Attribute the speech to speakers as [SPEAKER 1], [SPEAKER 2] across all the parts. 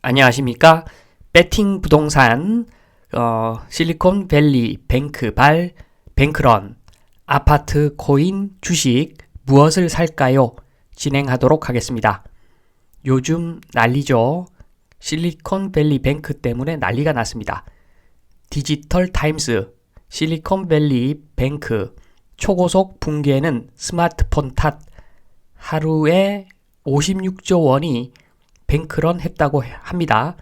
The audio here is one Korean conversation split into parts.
[SPEAKER 1] 안녕하십니까? 배팅 부동산, 실리콘밸리 뱅크발, 뱅크런, 아파트 코인, 주식 무엇을 살까요? 진행하도록 하겠습니다. 요즘 난리죠. 실리콘밸리 뱅크 때문에 난리가 났습니다. 디지털 타임스, 실리콘밸리 뱅크 초고속 붕괴는 스마트폰 탓, 하루에 56조 원이 뱅크런 했다고 합니다.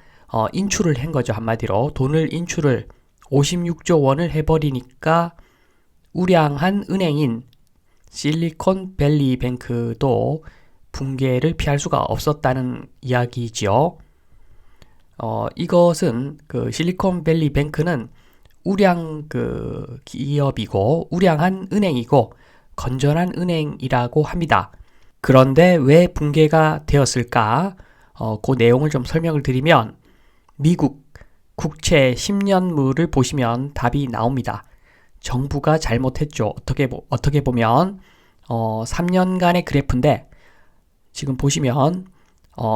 [SPEAKER 1] 인출을 한 거죠. 한마디로 돈을 인출을 56조 원을 해버리니까 우량한 은행인 실리콘밸리 뱅크도 붕괴를 피할 수가 없었다는 이야기지요. 이것은 그 실리콘밸리 뱅크는 우량 기업이고 우량한 은행이고 건전한 은행이라고 합니다. 그런데 왜 붕괴가 되었을까? 그 내용을 좀 설명을 드리면 미국 국채 10년물을 보시면 답이 나옵니다. 정부가 잘못했죠. 어떻게 보면 3년간의 그래프인데 지금 보시면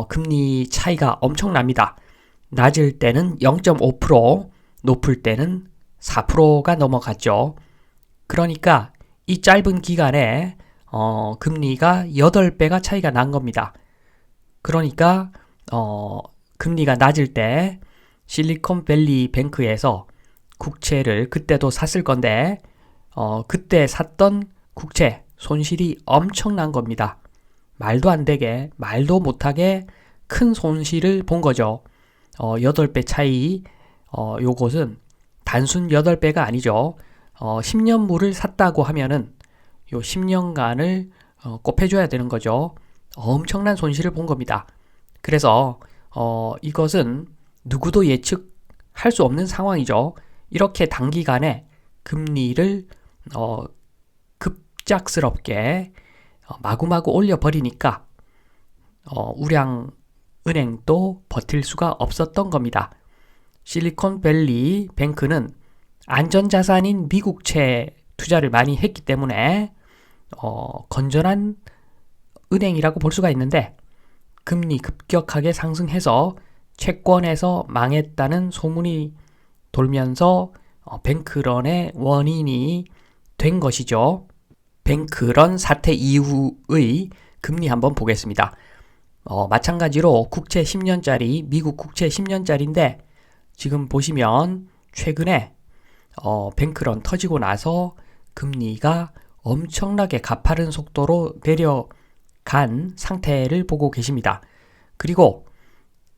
[SPEAKER 1] 금리 차이가 엄청납니다. 낮을 때는 0.5%, 높을 때는 4%가 넘어갔죠. 그러니까 이 짧은 기간에 금리가 8배가 차이가 난 겁니다. 그러니까 금리가 낮을 때 실리콘밸리 뱅크에서 국채를 그때도 샀을 건데 그때 샀던 국채 손실이 엄청난 겁니다. 말도 안 되게 말도 못하게 큰 손실을 본 거죠. 8배 차이 요것은 단순 8배가 아니죠. 10년물을 샀다고 하면은 요 10년간을 곱해줘야 되는 거죠. 엄청난 손실을 본 겁니다. 그래서 이것은 누구도 예측할 수 없는 상황이죠. 이렇게 단기간에 금리를 급작스럽게 마구마구 올려버리니까 우량 은행도 버틸 수가 없었던 겁니다. 실리콘밸리 뱅크는 안전자산인 미국채 투자를 많이 했기 때문에 건전한 은행이라고 볼 수가 있는데 금리 급격하게 상승해서 채권에서 망했다는 소문이 돌면서 뱅크런의 원인이 된 것이죠. 뱅크런 사태 이후의 금리 한번 보겠습니다. 마찬가지로 국채 10년짜리 미국 국채 10년짜리인데 지금 보시면 최근에 뱅크런 터지고 나서 금리가 엄청나게 가파른 속도로 내려간 상태를 보고 계십니다. 그리고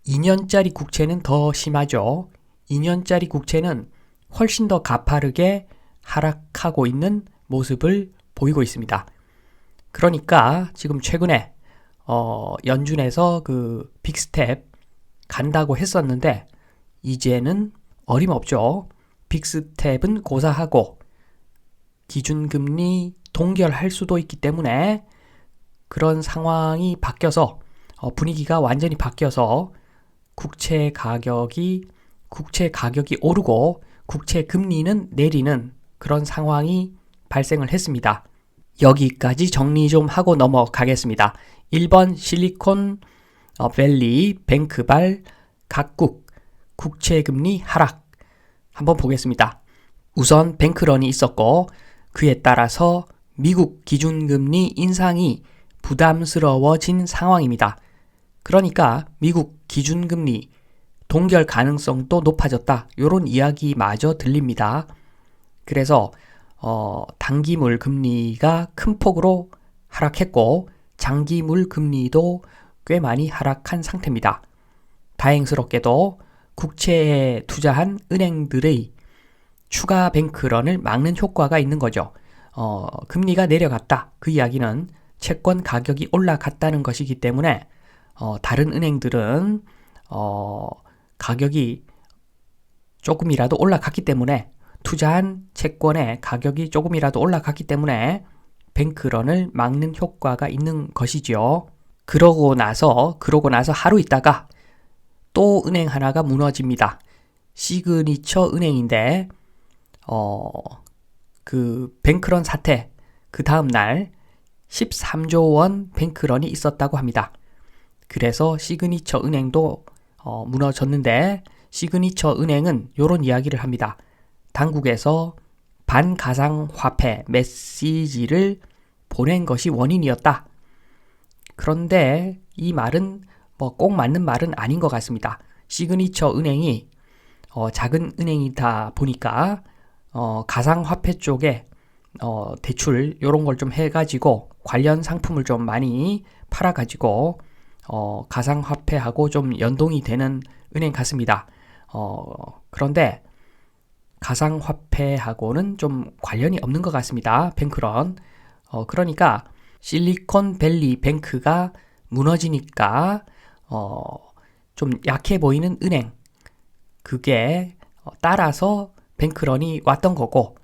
[SPEAKER 1] 2년짜리 국채는 더 심하죠. 2년짜리 국채는 훨씬 더 가파르게 하락하고 있는 모습을 보이고 있습니다. 그러니까 지금 최근에 연준에서 그 빅스텝 간다고 했었는데 이제는 어림없죠. 빅스텝은 고사하고 기준금리 동결할 수도 있기 때문에 그런 상황이 바뀌어서 분위기가 완전히 바뀌어서 국채 가격이 오르고 국채 금리는 내리는 그런 상황이 발생을 했습니다. 여기까지 정리 좀 하고 넘어가겠습니다. 1번 실리콘밸리 뱅크발 각국 국채금리 하락 한번 보겠습니다. 우선 뱅크런이 있었고 그에 따라서 미국 기준금리 인상이 부담스러워진 상황입니다. 그러니까 미국 기준금리 동결 가능성도 높아졌다. 이런 이야기마저 들립니다. 그래서 단기물 금리가 큰 폭으로 하락했고 장기물 금리도 꽤 많이 하락한 상태입니다. 다행스럽게도 국채에 투자한 은행들의 추가 뱅크런을 막는 효과가 있는 거죠. 금리가 내려갔다. 그 이야기는 채권 가격이 올라갔다는 것이기 때문에 다른 은행들은 가격이 조금이라도 올라갔기 때문에 투자한 채권의 가격이 조금이라도 올라갔기 때문에 뱅크런을 막는 효과가 있는 것이죠. 그러고 나서 하루 있다가 또 은행 하나가 무너집니다. 시그니처 은행인데 그 뱅크런 사태 그 다음 날 13조 원 뱅크런이 있었다고 합니다. 그래서 시그니처 은행도 무너졌는데 시그니처 은행은 이런 이야기를 합니다. 당국에서 반가상화폐 메시지를 보낸 것이 원인이었다. 그런데 이 말은 꼭 맞는 말은 아닌 것 같습니다. 시그니처 은행이 작은 은행이다 보니까 가상화폐 쪽에 대출 이런 걸 좀 해가지고 관련 상품을 좀 많이 팔아가지고 가상화폐하고 좀 연동이 되는 은행 같습니다. 그런데 가상화폐하고는 좀 관련이 없는 것 같습니다. 뱅크런. 그러니까 실리콘밸리 뱅크가 무너지니까 좀 약해 보이는 은행, 그게 따라서 뱅크런이 왔던 거고,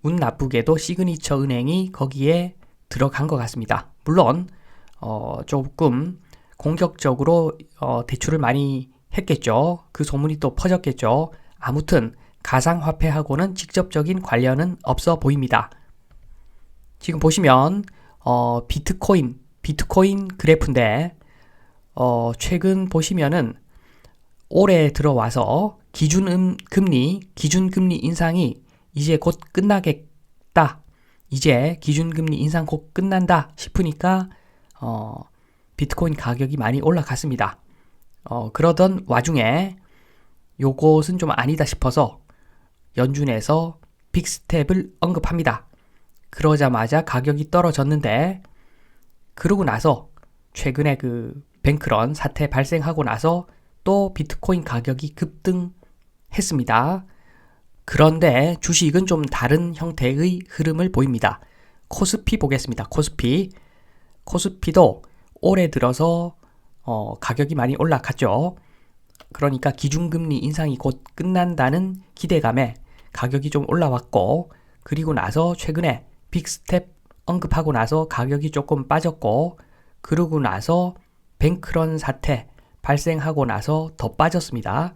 [SPEAKER 1] 운 나쁘게도 시그니처 은행이 거기에 들어간 것 같습니다. 물론 조금 공격적으로 대출을 많이 했겠죠. 그 소문이 또 퍼졌겠죠. 아무튼 가상화폐하고는 직접적인 관련은 없어 보입니다. 지금 보시면 비트코인 그래프인데 최근 보시면은 올해 들어와서 기준금리 인상이 이제 곧 끝나겠다. 이제 기준금리 인상 곧 끝난다 싶으니까 비트코인 가격이 많이 올라갔습니다. 그러던 와중에 요것은 좀 아니다 싶어서 연준에서 빅스텝을 언급합니다. 그러자마자 가격이 떨어졌는데, 그러고 나서 최근에 그 뱅크런 사태 발생하고 나서 또 비트코인 가격이 급등했습니다. 그런데 주식은 좀 다른 형태의 흐름을 보입니다. 코스피 보겠습니다. 코스피도 올해 들어서 가격이 많이 올라갔죠. 그러니까 기준금리 인상이 곧 끝난다는 기대감에 가격이 좀 올라왔고, 그리고 나서 최근에 빅스텝 언급하고 나서 가격이 조금 빠졌고, 그러고 나서 뱅크런 사태 발생하고 나서 더 빠졌습니다.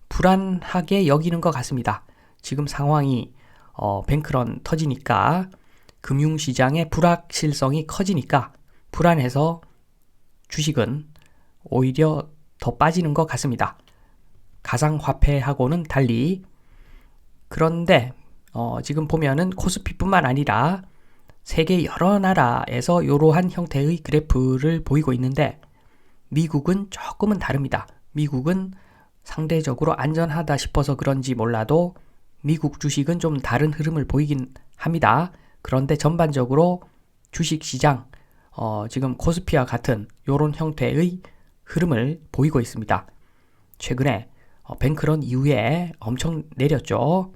[SPEAKER 1] 불안하게 여기는 것 같습니다. 지금 상황이 뱅크런 터지니까 금융시장의 불확실성이 커지니까 불안해서 주식은 오히려 더 빠지는 것 같습니다. 가상화폐하고는 달리. 그런데 지금 보면은 코스피뿐만 아니라 세계 여러 나라에서 이러한 형태의 그래프를 보이고 있는데, 미국은 조금은 다릅니다. 미국은 상대적으로 안전하다 싶어서 그런지 몰라도 미국 주식은 좀 다른 흐름을 보이긴 합니다. 그런데 전반적으로 주식시장 지금 코스피와 같은 이런 형태의 흐름을 보이고 있습니다. 최근에 뱅크런 이후에 엄청 내렸죠.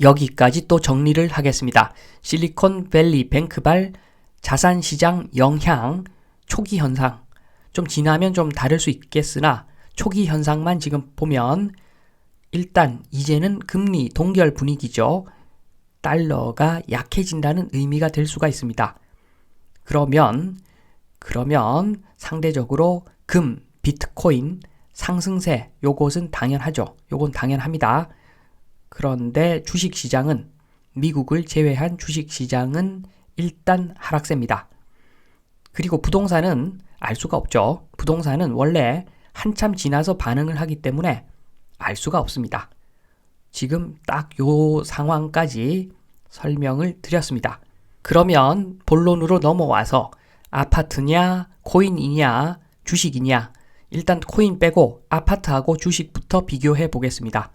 [SPEAKER 1] 여기까지 또 정리를 하겠습니다. 실리콘밸리 뱅크발 자산시장 영향 초기 현상, 좀 지나면 좀 다를 수 있겠으나 초기 현상만 지금 보면 일단 이제는 금리 동결 분위기죠. 달러가 약해진다는 의미가 될 수가 있습니다. 그러면 상대적으로 비트코인 상승세, 요것은 당연하죠. 요건 당연합니다. 그런데 주식시장은, 미국을 제외한 주식시장은 일단 하락세입니다. 그리고 부동산은 알 수가 없죠. 부동산은 원래 한참 지나서 반응을 하기 때문에 알 수가 없습니다. 지금 딱 요 상황까지 설명을 드렸습니다. 그러면 본론으로 넘어와서 아파트냐, 코인이냐, 주식이냐, 일단 코인 빼고 아파트하고 주식부터 비교해 보겠습니다.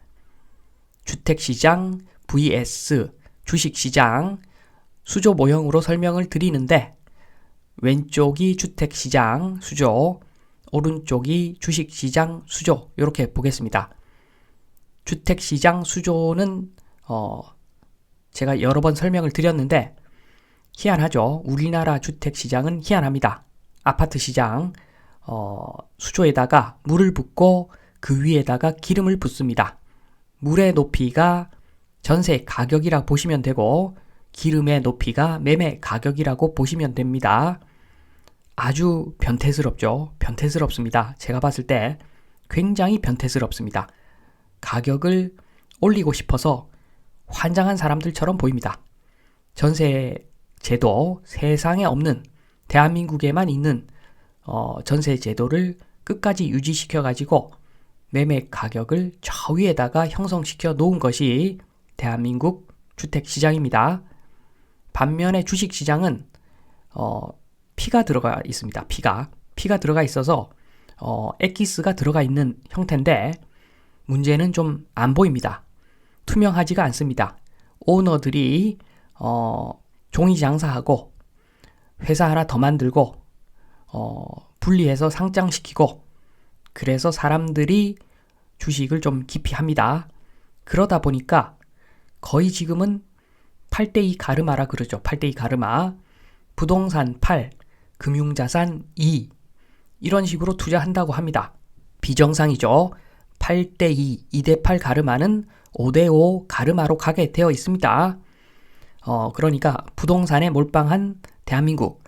[SPEAKER 1] 주택시장 vs 주식시장 수조 모형으로 설명을 드리는데, 왼쪽이 주택시장 수조, 오른쪽이 주식시장 수조, 이렇게 보겠습니다. 주택시장 수조는 제가 여러 번 설명을 드렸는데 희한하죠. 우리나라 주택시장은 희한합니다. 아파트 시장 수조에다가 물을 붓고 그 위에다가 기름을 붓습니다. 물의 높이가 전세 가격이라고 보시면 되고, 기름의 높이가 매매 가격이라고 보시면 됩니다. 아주 변태스럽죠. 변태스럽습니다. 제가 봤을 때 굉장히 변태스럽습니다. 가격을 올리고 싶어서 환장한 사람들처럼 보입니다. 전세 제도, 세상에 없는, 대한민국에만 있는 전세 제도를 끝까지 유지시켜가지고 매매 가격을 저 위에다가 형성시켜 놓은 것이 대한민국 주택시장입니다. 반면에 주식시장은 피가 들어가 있습니다. 피가 들어가 있어서 엑기스가 들어가 있는 형태인데 문제는 좀 안 보입니다. 투명하지가 않습니다. 오너들이 종이 장사하고 회사 하나 더 만들고 분리해서 상장시키고 그래서 사람들이 주식을 좀 깊이 합니다. 그러다 보니까 거의 지금은 8대2 가르마라 그러죠. 8대2 가르마. 부동산 8, 금융자산 2 이런 식으로 투자한다고 합니다. 비정상이죠. 8대2, 2대8 가르마는 5대5 가르마로 가게 되어 있습니다. 그러니까 부동산에 몰빵한 대한민국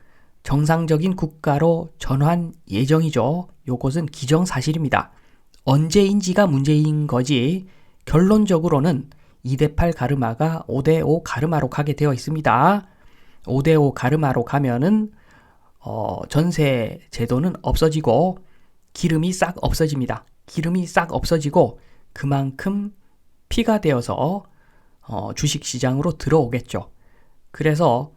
[SPEAKER 1] 정상적인 국가로 전환 예정이죠. 요것은 기정사실입니다. 언제인지가 문제인 거지 결론적으로는 2대8 가르마가 5대5 가르마로 가게 되어 있습니다. 5대5 가르마로 가면은 전세 제도는 없어지고 기름이 싹 없어집니다. 기름이 싹 없어지고 그만큼 피가 되어서 주식시장으로 들어오겠죠. 그래서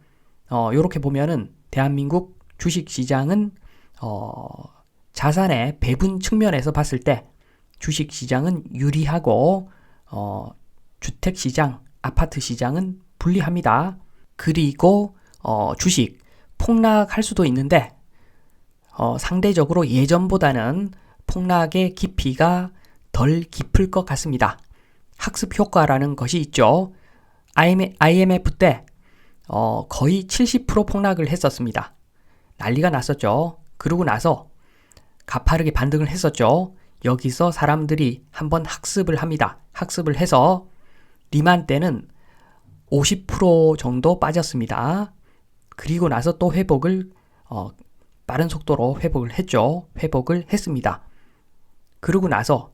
[SPEAKER 1] 이렇게 보면은 대한민국 주식시장은 자산의 배분 측면에서 봤을 때 주식시장은 유리하고 주택시장, 아파트시장은 불리합니다. 그리고 주식 폭락할 수도 있는데 상대적으로 예전보다는 폭락의 깊이가 덜 깊을 것 같습니다. 학습 효과라는 것이 있죠. IMF 때 거의 70% 폭락을 했었습니다. 난리가 났었죠. 그러고 나서 가파르게 반등을 했었죠. 여기서 사람들이 한번 학습을 합니다. 학습을 해서 리만 때는 50% 정도 빠졌습니다. 그리고 나서 또 회복을 빠른 속도로 회복을 했죠. 회복을 했습니다. 그러고 나서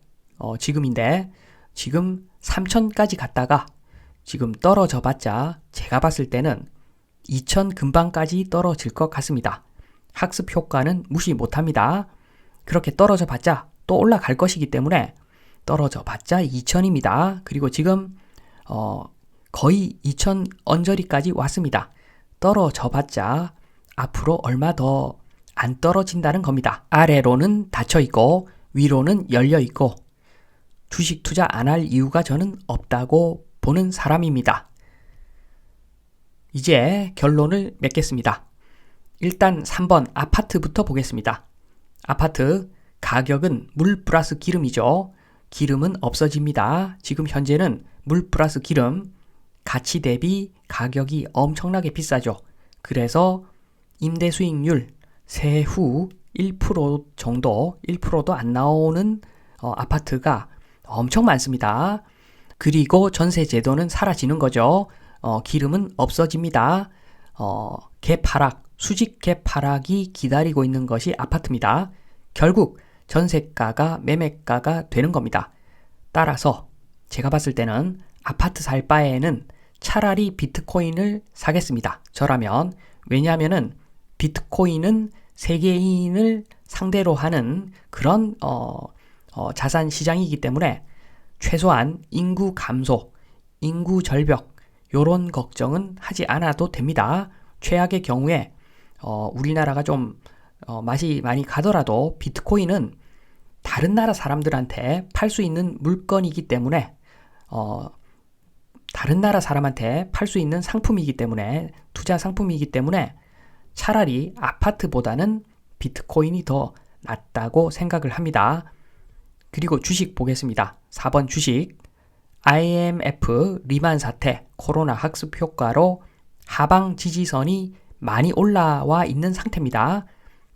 [SPEAKER 1] 지금인데 지금 3,000까지 갔다가 지금 떨어져 봤자 제가 봤을 때는 2,000 금방까지 떨어질 것 같습니다. 학습 효과는 무시 못합니다. 그렇게 떨어져 봤자 또 올라갈 것이기 때문에 떨어져 봤자 2,000입니다. 그리고 지금 거의 2,000 언저리까지 왔습니다. 떨어져 봤자 앞으로 얼마 더 안 떨어진다는 겁니다. 아래로는 닫혀 있고 위로는 열려 있고 주식 투자 안 할 이유가 저는 없다고 보는 사람입니다. 이제 결론을 맺겠습니다. 일단 3번 아파트부터 보겠습니다. 아파트 가격은 물 플러스 기름이죠. 기름은 없어집니다. 지금 현재는 물 플러스 기름 가치 대비 가격이 엄청나게 비싸죠. 그래서 임대 수익률 세후 1% 정도, 1%도 안 나오는 아파트가 엄청 많습니다. 그리고 전세 제도는 사라지는 거죠. 기름은 없어집니다. 갭 하락, 수직 갭 하락이 기다리고 있는 것이 아파트입니다. 결국 전세가가 매매가가 되는 겁니다. 따라서 제가 봤을 때는 아파트 살 바에는 차라리 비트코인을 사겠습니다. 저라면. 왜냐하면은 비트코인은 세계인을 상대로 하는 그런 자산 시장이기 때문에 최소한 인구 감소, 인구 절벽 요런 걱정은 하지 않아도 됩니다. 최악의 경우에 우리나라가 좀 맛이 많이 가더라도 비트코인은 다른 나라 사람들한테 팔 수 있는 물건이기 때문에 다른 나라 사람한테 팔 수 있는 상품이기 때문에 투자 상품이기 때문에 차라리 아파트보다는 비트코인이 더 낫다고 생각을 합니다. 그리고 주식 보겠습니다. 4번 주식 IMF 리만 사태 코로나 학습 효과로 하방 지지선이 많이 올라와 있는 상태입니다.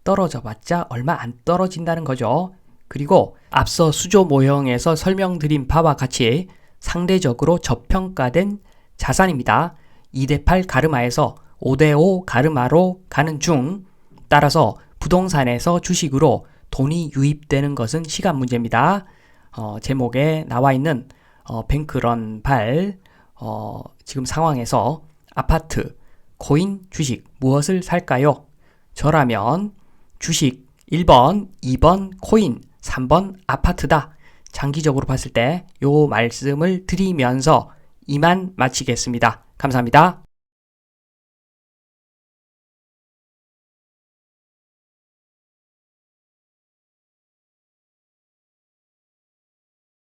[SPEAKER 1] 떨어져 봤자 얼마 안 떨어진다는 거죠. 그리고 앞서 수조 모형에서 설명드린 바와 같이 상대적으로 저평가된 자산입니다. 2대8 가르마에서 5대5 가르마로 가는 중 따라서 부동산에서 주식으로 돈이 유입되는 것은 시간 문제입니다. 제목에 나와 있는 뱅크런 발 지금 상황에서 아파트, 코인, 주식 무엇을 살까요? 저라면 주식 1번, 2번 코인, 3번 아파트다. 장기적으로 봤을 때 요 말씀을 드리면서 이만 마치겠습니다. 감사합니다.